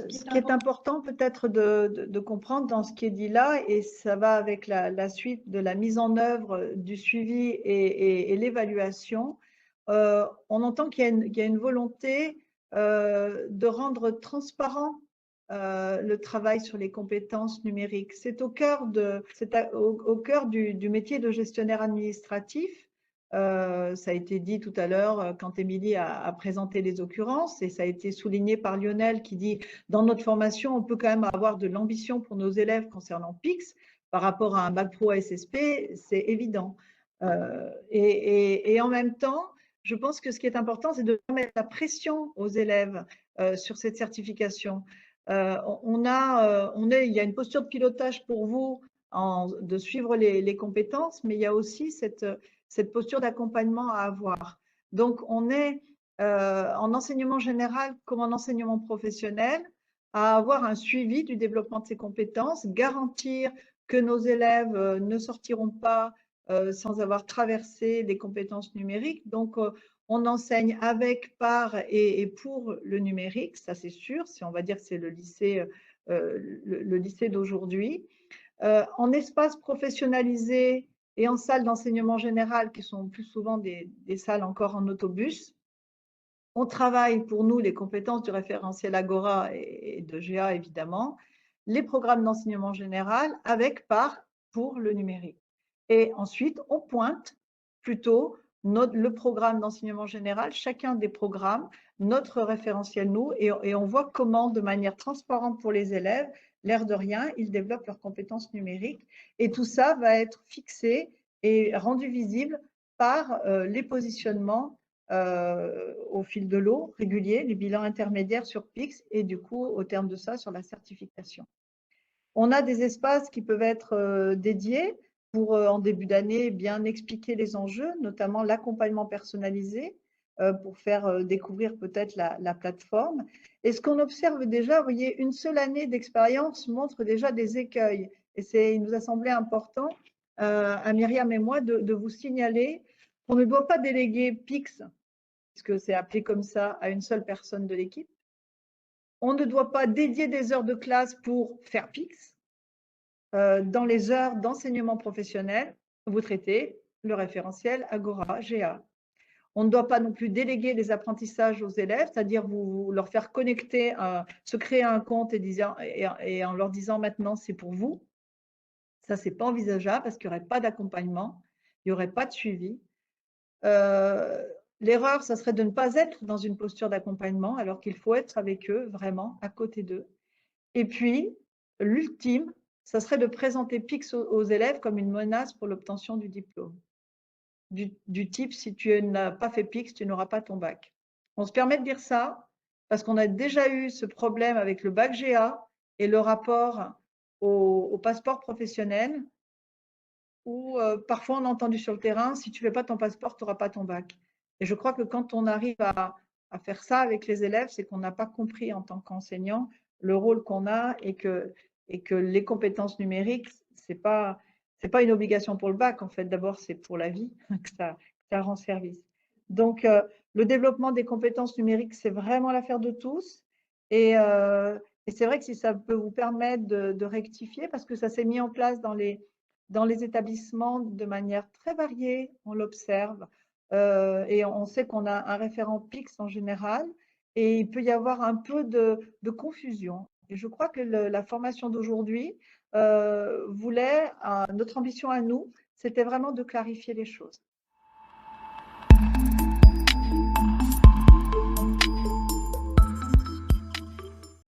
Ce qui est important peut-être de comprendre dans ce qui est dit là, et ça va avec la suite de la mise en œuvre du suivi et l'évaluation, on entend qu'il y a une volonté de rendre transparent le travail sur les compétences numériques. C'est au cœur, au cœur du métier de gestionnaire administratif. Ça a été dit tout à l'heure quand Émilie a présenté les occurrences, et ça a été souligné par Lionel qui dit dans notre formation, on peut quand même avoir de l'ambition pour nos élèves concernant PIX par rapport à un bac pro SSP, c'est évident. Et en même temps, je pense que ce qui est important, c'est de mettre la pression aux élèves sur cette certification. Il y a une posture de pilotage pour vous de suivre les compétences, mais il y a aussi cette posture d'accompagnement à avoir. Donc, on est en enseignement général comme en enseignement professionnel à avoir un suivi du développement de ces compétences, garantir que nos élèves ne sortiront pas sans avoir traversé les compétences numériques. Donc, on enseigne avec, par et pour le numérique, ça c'est sûr, si on va dire que c'est le lycée d'aujourd'hui. En espace professionnalisé et en salle d'enseignement général, qui sont plus souvent des salles encore en autobus, on travaille pour nous les compétences du référentiel Agora et de GA évidemment, les programmes d'enseignement général avec, par, pour le numérique. Et ensuite, on pointe plutôt le programme d'enseignement général, chacun des programmes, notre référentiel nous, et on voit comment, de manière transparente pour les élèves, l'air de rien, ils développent leurs compétences numériques. Et tout ça va être fixé et rendu visible par les positionnements au fil de l'eau, réguliers, les bilans intermédiaires sur PIX, et du coup, au terme de ça, sur la certification. On a des espaces qui peuvent être dédiés pour, en début d'année, bien expliquer les enjeux, notamment l'accompagnement personnalisé, pour faire découvrir peut-être la plateforme. Et ce qu'on observe déjà, vous voyez, une seule année d'expérience montre déjà des écueils. Et il nous a semblé important, à Myriam et moi, de vous signaler qu'on ne doit pas déléguer PIX, puisque c'est appelé comme ça, à une seule personne de l'équipe. On ne doit pas dédier des heures de classe pour faire PIX. Dans les heures d'enseignement professionnel, vous traitez le référentiel Agora, GA. On ne doit pas non plus déléguer les apprentissages aux élèves, c'est-à-dire vous leur faire connecter, se créer un compte et en leur disant maintenant c'est pour vous. Ça, c'est pas envisageable parce qu'il n'y aurait pas d'accompagnement, il n'y aurait pas de suivi. L'erreur, ça serait de ne pas être dans une posture d'accompagnement alors qu'il faut être avec eux, vraiment, à côté d'eux. Et puis, l'ultime, ça serait de présenter PIX aux élèves comme une menace pour l'obtention du diplôme. Du type, si tu n'as pas fait PIX, tu n'auras pas ton bac. On se permet de dire ça parce qu'on a déjà eu ce problème avec le bac GA et le rapport au passeport professionnel où parfois on a entendu sur le terrain, si tu ne fais pas ton passeport, tu n'auras pas ton bac. Et je crois que quand on arrive à faire ça avec les élèves, c'est qu'on n'a pas compris en tant qu'enseignant le rôle qu'on a et que les compétences numériques, c'est pas une obligation pour le bac, en fait. D'abord, c'est pour la vie que ça rend service. Donc, le développement des compétences numériques, c'est vraiment l'affaire de tous. Et c'est vrai que si ça peut vous permettre de rectifier, parce que ça s'est mis en place dans les établissements de manière très variée, on l'observe, et on sait qu'on a un référent PIX en général, et il peut y avoir un peu de confusion. Et je crois que la formation d'aujourd'hui voulait, notre ambition à nous, c'était vraiment de clarifier les choses.